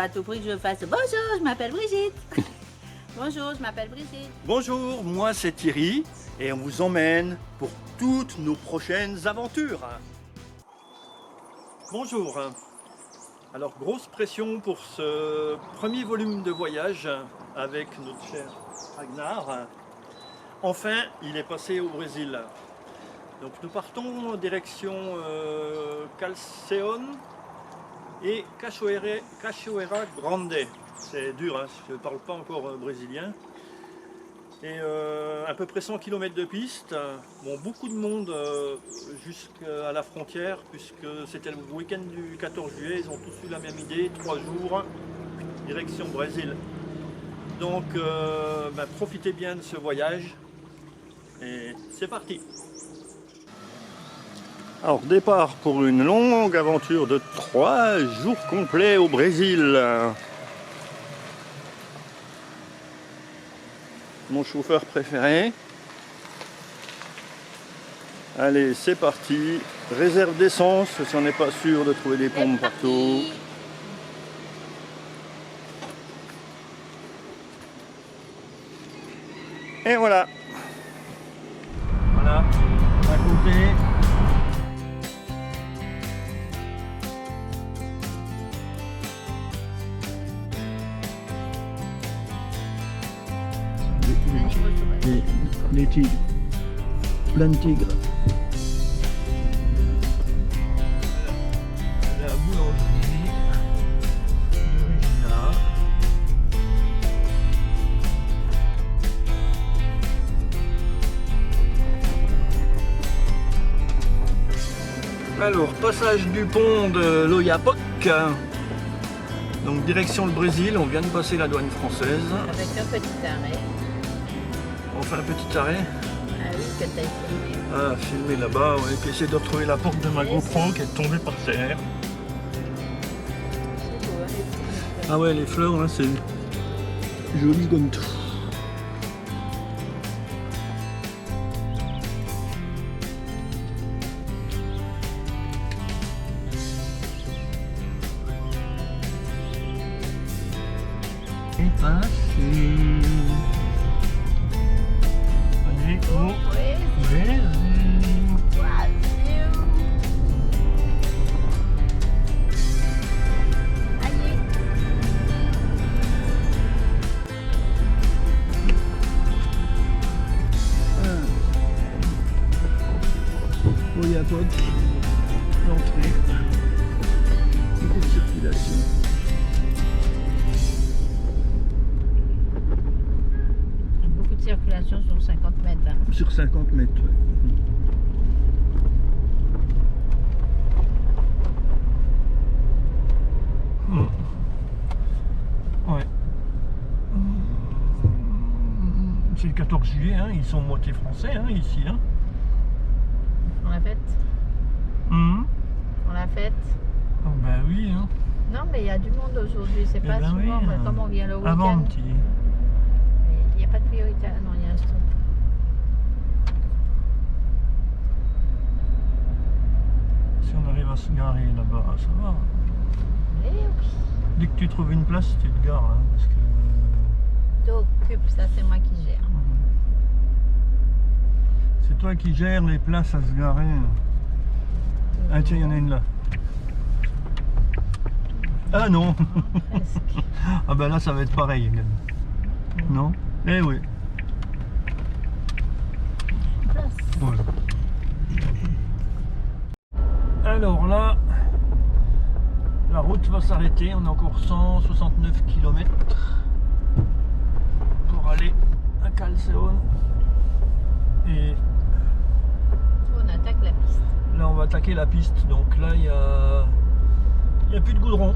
à tout prix que je fasse. Bonjour, je m'appelle Brigitte. Bonjour, je m'appelle Brigitte. Bonjour, moi c'est Thierry et on vous emmène pour toutes nos prochaines aventures. Bonjour. Alors grosse pression pour ce premier volume de voyage avec notre cher Ragnar. Enfin, il est passé au Brésil. Donc nous partons en direction Calceón et Cachoeira Grande. C'est dur, hein, je ne parle pas encore brésilien. Et à peu près 100 km de piste. Bon, beaucoup de monde jusqu'à la frontière, puisque c'était le week-end du 14 juillet. Ils ont tous eu la même idée, 3 jours, direction Brésil. Donc profitez bien de ce voyage. Et c'est parti. Alors départ pour une longue aventure de 3 jours complets au Brésil. Mon chauffeur préféré. Allez, c'est parti. Réserve d'essence, si on n'est pas sûr de trouver des pompes partout. Et voilà. Voilà, à côté. Les tigres, plein de tigres. La boulangerie de Regina. Alors, passage du pont de l'Oyapock. Donc direction le Brésil, on vient de passer la douane française. Avec un petit arrêt. On fait un petit arrêt. Ah oui, que t'as filmé. Ah, filmer là-bas, ouais. Puis essayer de retrouver la porte de ma GoPro qui est tombée par terre. C'est beau, hein. Ah ouais, les fleurs, là, c'est joli comme tout. Et passé. Allez, au Brésil. Oyapock, l'entrée, beaucoup de circulation. Beaucoup de circulation sur 50 mètres. Hein. Sur 50 mètres, ouais. Ouais. C'est le 14 juillet, hein, ils sont moitié français hein, ici. Hein. On l'a faite. On l'a faite. Oh, ben oui. Hein. Non, mais il y a du monde aujourd'hui. C'est pas ben souvent. oui, Mais comme on vient le week-end. Avant petit. Il n'y a pas de priorité. Ah non, il y a un stop. Si on arrive à se garer là-bas, ça va. Eh oui. Dès que tu trouves une place, tu te gares. Hein, parce que... T'occupes, ça c'est moi qui gère. C'est toi qui gères les places à se garer. Ah tiens, il y en a une là. Ah non. Presque. Ah ben là, ça va être pareil. Non? Eh oui. Place. Voilà. Alors là, la route va s'arrêter. On a encore 169 km pour aller à Calceón. Et On attaque la piste. là, on va attaquer la piste. Donc là, il y a plus de goudron.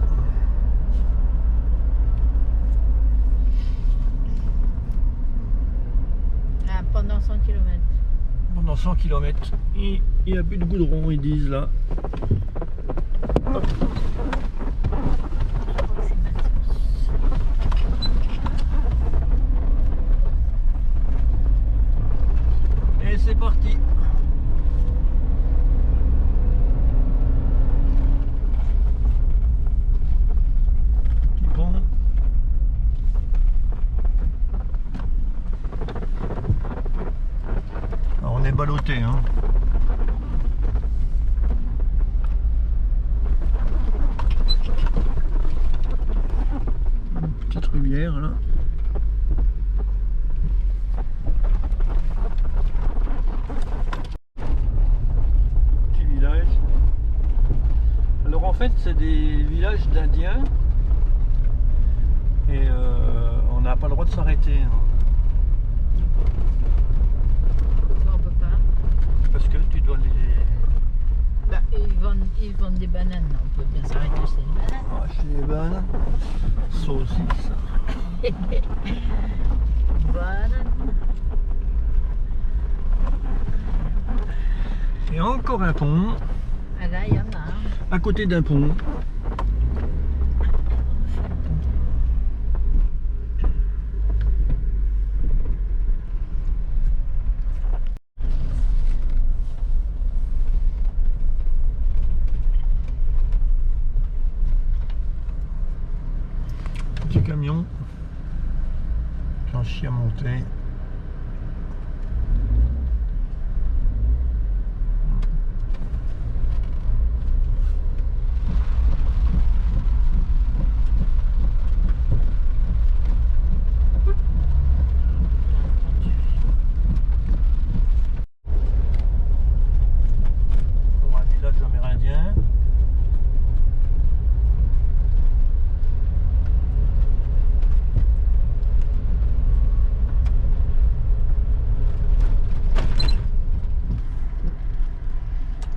Ah, pendant 100 km. Pendant 100 km, il n'y a plus de goudron, ils disent là. Hop. Et c'est parti. Petit pont. On est ballotté, hein. Une petite rivière là. Petit village. Alors en fait c'est des villages d'Indiens et on n'a pas le droit de s'arrêter. Hein. On peut pas. Parce que tu dois les... Bah, ils vendent des bananes. On peut bien s'arrêter acheter des bananes. acheter des bananes, saucisses. Bananes. Et encore un pont, Ah là, il y en a un. à côté d'un pont. Petit camion, j'en chie à monter. Pour un village amérindien.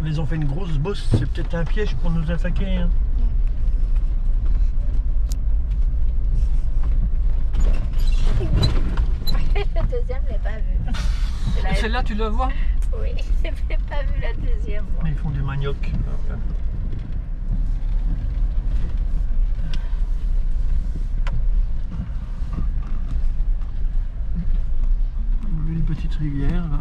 Ils ont fait une grosse bosse, c'est peut-être un piège pour nous attaquer. Hein. Le deuxième, je l'ai pas vu. Celle-là, tu la vois? Oui, je n'ai pas vu la deuxième. Moi. Ils font du manioc. Une petite rivière là.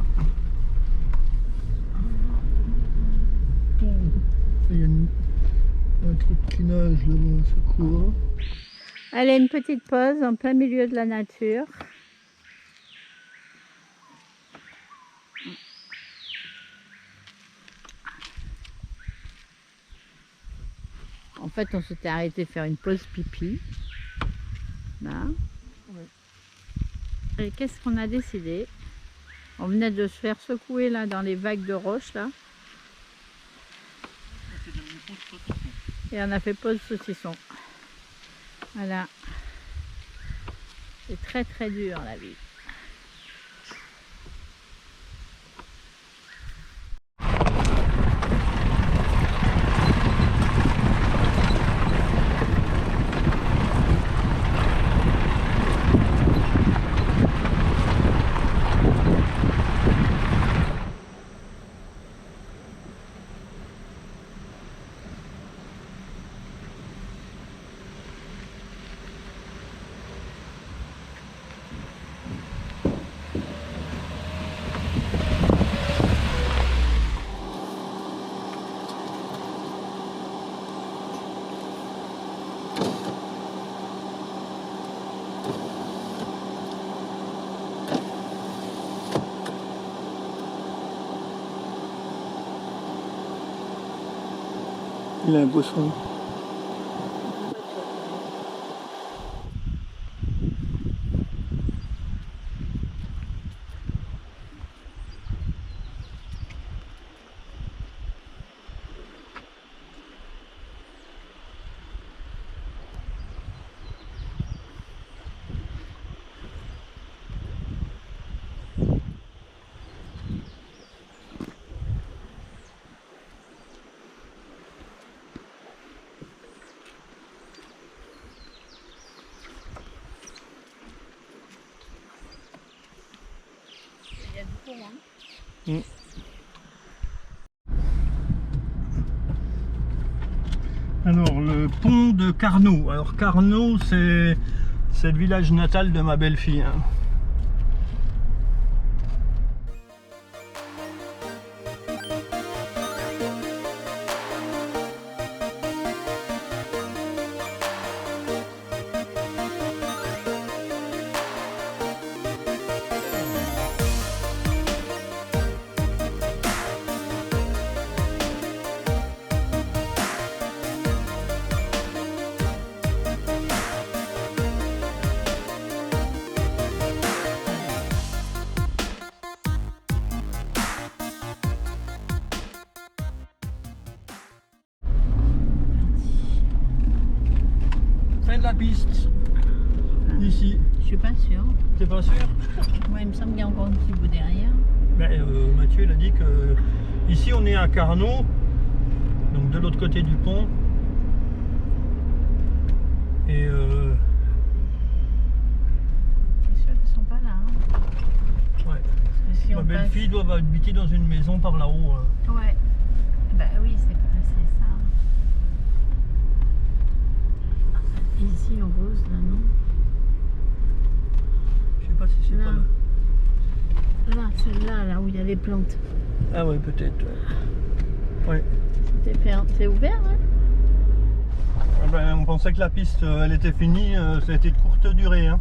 Il y a un truc qui nage là-bas, c'est quoi? Allez, une petite pause en plein milieu de la nature. En fait, on s'était arrêté faire une pause pipi. Là. Et qu'est-ce qu'on a décidé? On venait de se faire secouer là dans les vagues de roches là. Et on a fait pause saucisson. Voilà. C'est très très dur la vie. Il a un poisson. Il y a du pont, hein. Alors le pont de Carnot. Alors Carnot c'est le village natal de ma belle-fille. Hein. piste. Ici. Je suis pas sûre. T'es pas sûr? Moi, il me semble qu'il y a encore un petit bout derrière. Ben, Mathieu il a dit que ici on est à Carnot, donc de l'autre côté du pont. Et C'est sûr qu'ils sont pas là. Hein. ouais. Parce que si Ma on belle-fille doit habiter dans une maison par là-haut. passe... Ouais. Bah oui, c'est ça. Ici, en rose, là, non? Je sais pas si c'est Là. pas là. Là, celle-là, là où il y a les plantes. Ah ouais, peut-être. Ouais. C'est ouvert, hein? Ah ben, on pensait que la piste elle était finie, ça a été de courte durée. Hein.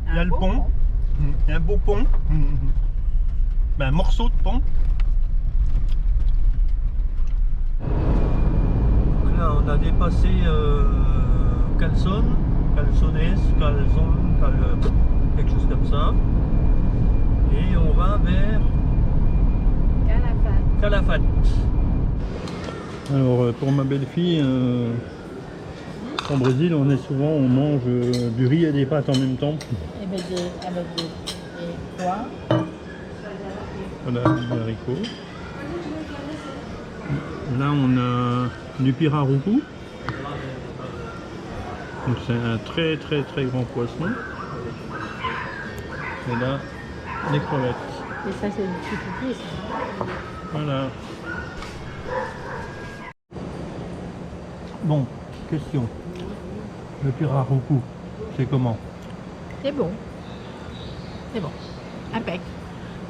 Il y a le pont. Il y a un beau pont. Ben, un morceau de pont. Donc là on a dépassé Calzone, quelque chose comme ça. Et on va vers Calafate. Alors pour ma belle-fille, au Brésil on mange du riz et des pâtes en même temps. Et ben avec des pois. Voilà, des haricots. Là on a du pirarucu. Donc c'est un très grand poisson. Et là, des crevettes. Et ça, c'est du petit ça. Voilà. Bon, question. Le pirarucu, c'est comment? C'est bon. C'est bon. Impec.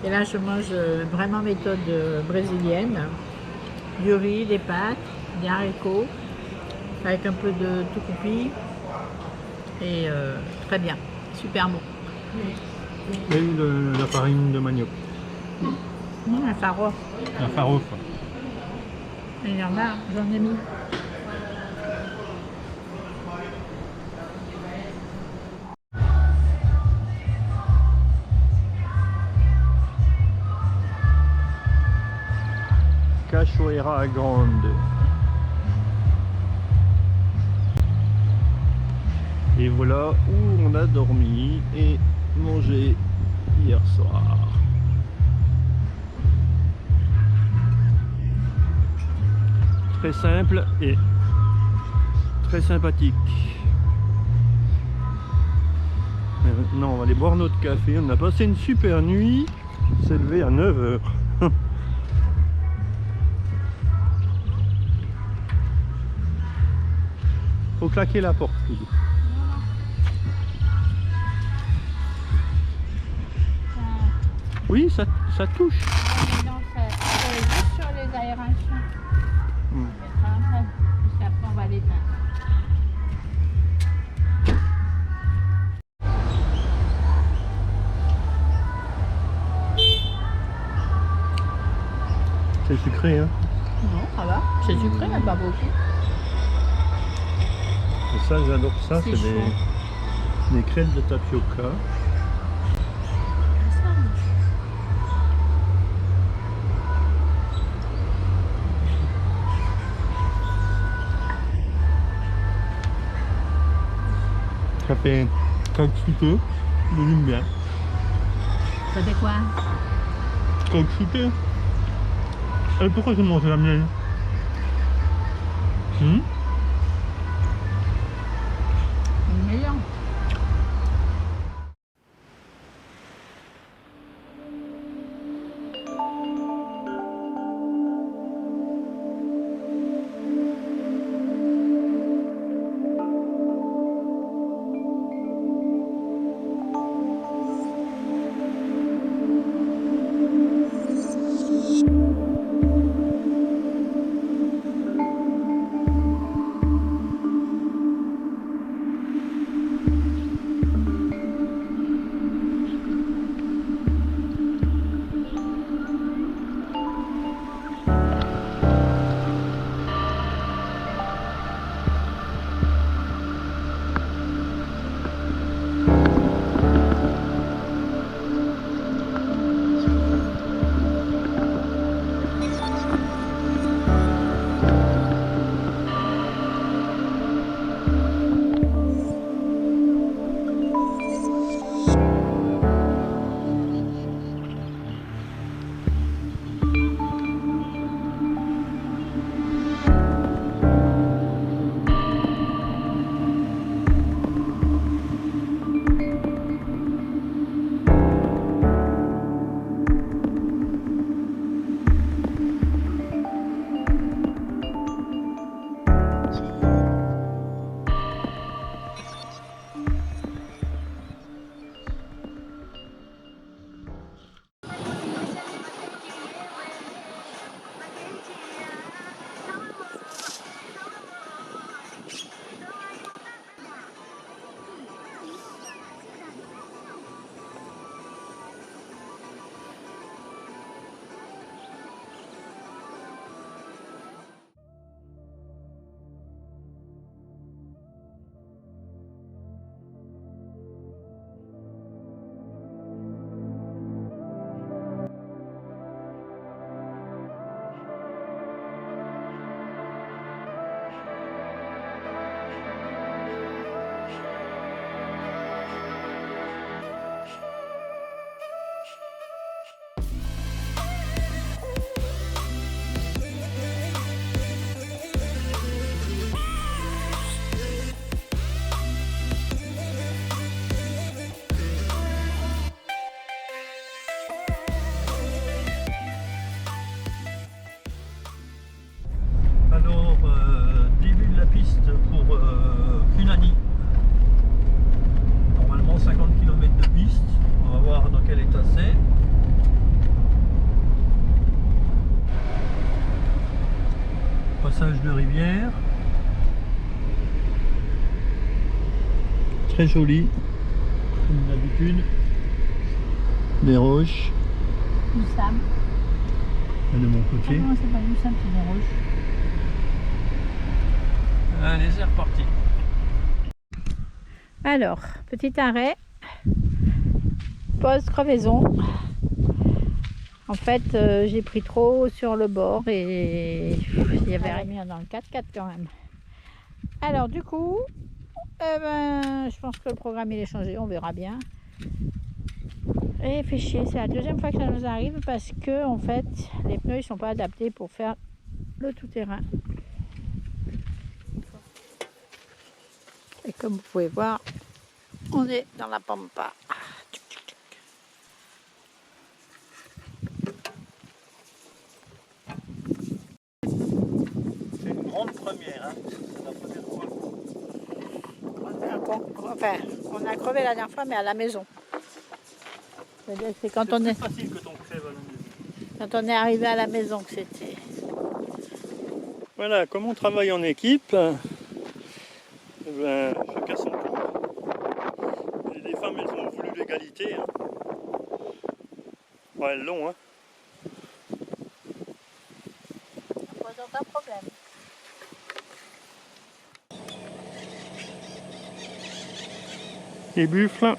Et là, je mange vraiment méthode brésilienne. Du riz, des pâtes, des haricots, avec un peu de tucupi. Et très bien. Super bon. Et de la farine de manioc. Un faro. Un farouf. Il y en a, j'en ai mis. Cachoeira Grande. Et voilà où on a dormi et mangé hier soir. Très simple et très sympathique. Maintenant on va aller boire notre café. On a passé une super nuit. On s'est levé à 9 h. Faut claquer la porte. Oui, ça touche. Non, c'est juste sur les aérations. On mettra après, puis après on va l'éteindre. C'est sucré, hein? Non, ça va. C'est sucré, mais pas beaucoup. Et ça, j'adore ça. C'est C'est chaud. des crêpes de tapioca. Ça fait coque-souté, mais j'aime bien. Ça fait quoi? Coque-souté. Et pourquoi j'ai mangé la mienne? Meilleur. passage de rivière. Très joli, comme d'habitude. Des roches. Du sable. Et de mon Ah côté. non, c'est pas du sable, c'est des roches. Allez, c'est reparti. Alors, petit arrêt. Pause crevaison. En fait, j'ai pris trop haut sur le bord et il y avait rien dans le 4x4 quand même. Alors du coup, je pense que le programme il est changé, on verra bien. Et fait chier, c'est la deuxième fois que ça nous arrive parce que en fait, les pneus ils sont pas adaptés pour faire le tout-terrain. Et comme vous pouvez voir, on est dans la pampa. C'est une grande première, hein. C'est la première fois. Enfin, on a crevé la dernière fois, mais à la maison. C'est quand on plus est, facile que ton crève à la maison. quand on est arrivé à la maison que c'était. Voilà, comme on travaille en équipe, eh ben, chacun son tour. Et les femmes, elles ont voulu l'égalité. Hein. Ouais, elles l'ont. Hein. Ça pose aucun problème. Les buffles.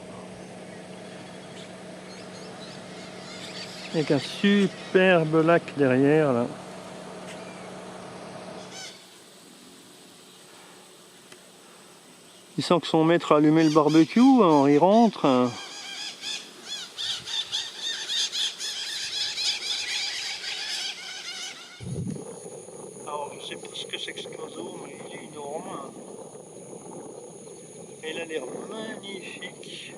Avec un superbe lac derrière là. Il sent que son maître a allumé le barbecue, alors il rentre. Alors je sais pas ce que c'est que cet oiseau, mais il est énorme. Et il a l'air magnifique.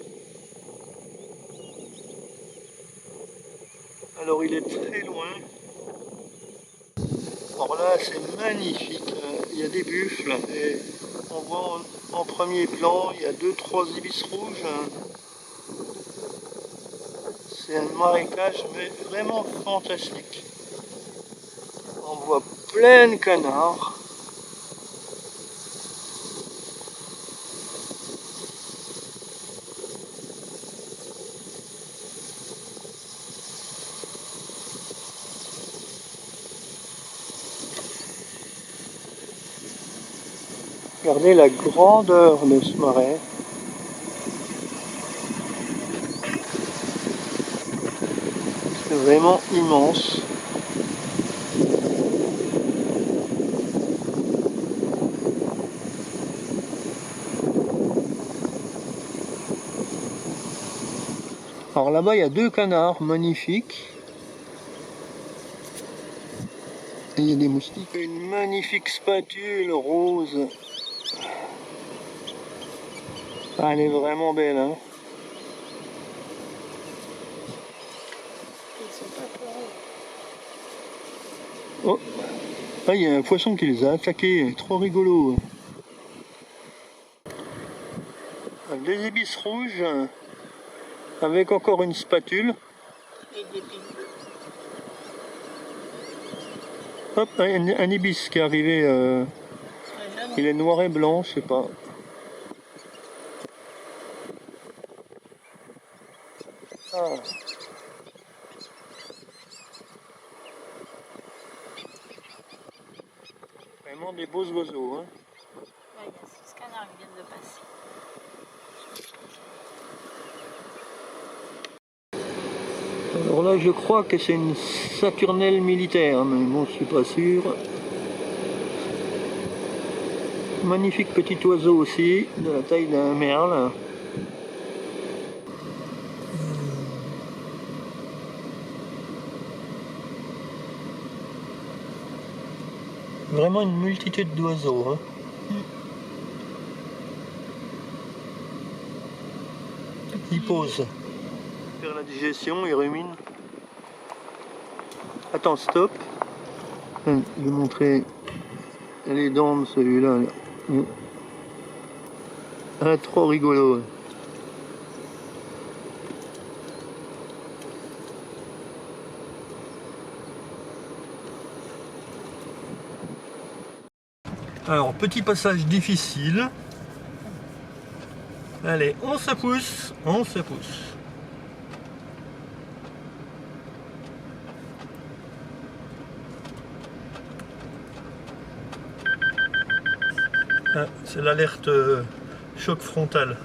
Alors il est très loin. Alors là c'est magnifique, il y a des buffles et on voit en premier plan, il y a 2-3 ibis rouges. C'est un marécage mais vraiment fantastique. On voit plein de canards. Regardez la grandeur de ce marais. C'est vraiment immense. Alors là-bas, il y a 2 canards magnifiques. Et il y a des moustiques. Une magnifique spatule rose. Ah, elle est vraiment belle, hein. Oh, ah, il y a un poisson qui les a attaqués, trop rigolo. Des ibis rouges avec encore une spatule. Et des pics. Hop, un ibis qui est arrivé. Il est noir et blanc, je sais pas. Ah. Vraiment des beaux oiseaux. Hein. Là, il y a 6 canards qui viennent de passer. Alors là, je crois que c'est une saturnelle militaire, mais bon, je suis pas sûr. Magnifique petit oiseau aussi, de la taille d'un merle. Vraiment une multitude d'oiseaux. Hein. Ils posent. Faire la digestion, ils ruminent. Attends, stop. Je vais montrer les dents de celui-là. Là. Ah, trop rigolo. Alors, petit passage difficile. Allez, on se pousse, on se pousse. Ah, c'est l'alerte choc frontal.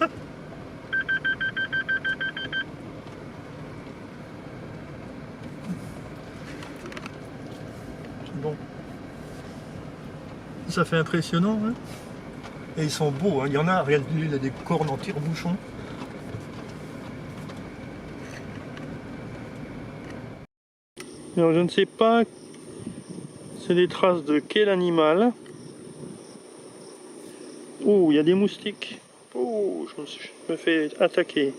Bon. Ça fait impressionnant, hein. Et ils sont beaux, hein. Il y en a, regarde, lui, il a des cornes en tire-bouchon. Alors je ne sais pas, c'est des traces de quel animal. Oh, il y a des moustiques. Oh, je me fais attaquer.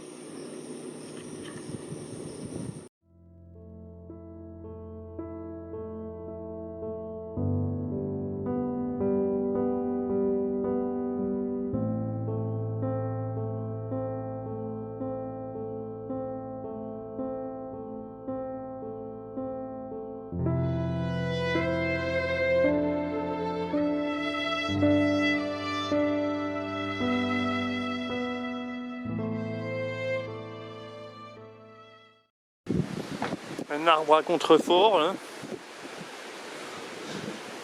Un arbre à contrefort, là.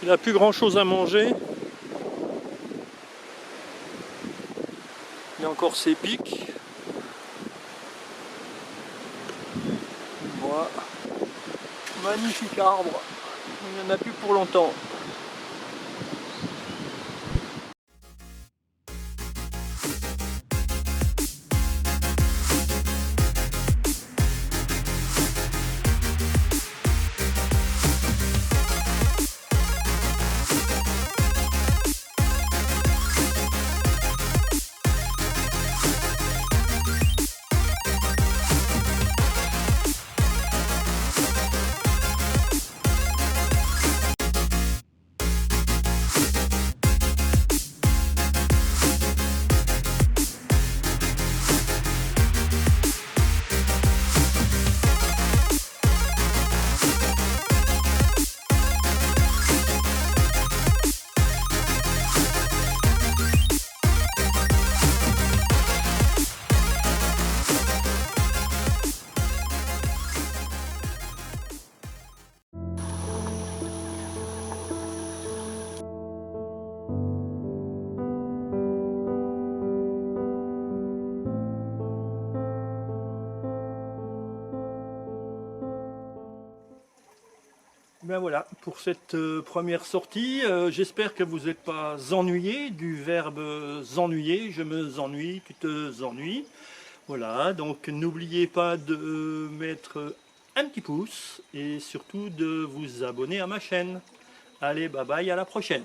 Il n'a plus grand chose à manger. Il a encore ses pics. Voilà. Magnifique arbre. Il n'y en a plus pour longtemps. Ben voilà, pour cette première sortie, j'espère que vous n'êtes pas ennuyés du verbe s'ennuyer. Je me ennuie, tu te ennuies. Voilà, donc n'oubliez pas de mettre un petit pouce et surtout de vous abonner à ma chaîne. Allez, bye bye, à la prochaine.